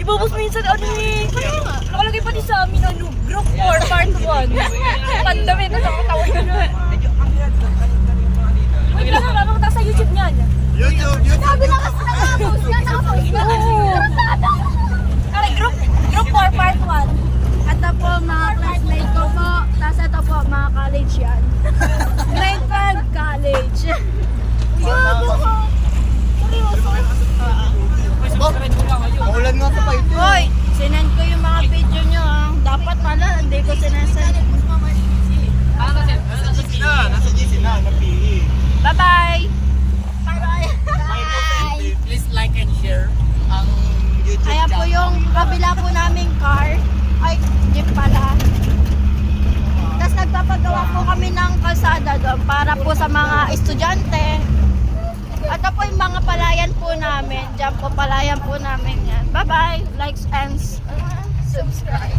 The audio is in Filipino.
Ibubos mo yun sa ano eh. Nakalagay pati sa amin ano, group 4, part 1. Pandami na nakatawag na nun. Wait lang, mapapata sa YouTube niyan. Sabi na kasi nakapost yan, nakapost na. Okay, group 4, part 1. Ito po mga classmate ko po. Tapos ito po mga college yan. Grade 5 college. Maulan nga sa paito. Hoy, sinend ko yung mga video nyo ah. Dapat pala, hindi ko sinasend. Nasa GC na, napili. Bye-bye! Please like and share ang YouTube Ayan po yung kabila po naming car. Ay, jeep pala. Tapos nagpapagawa po kami ng kalsada doon para po sa mga estudyante. Ito po yung mga palayan po namin. Diyan po palayan po namin yan. Bye-bye! Likes and subscribe.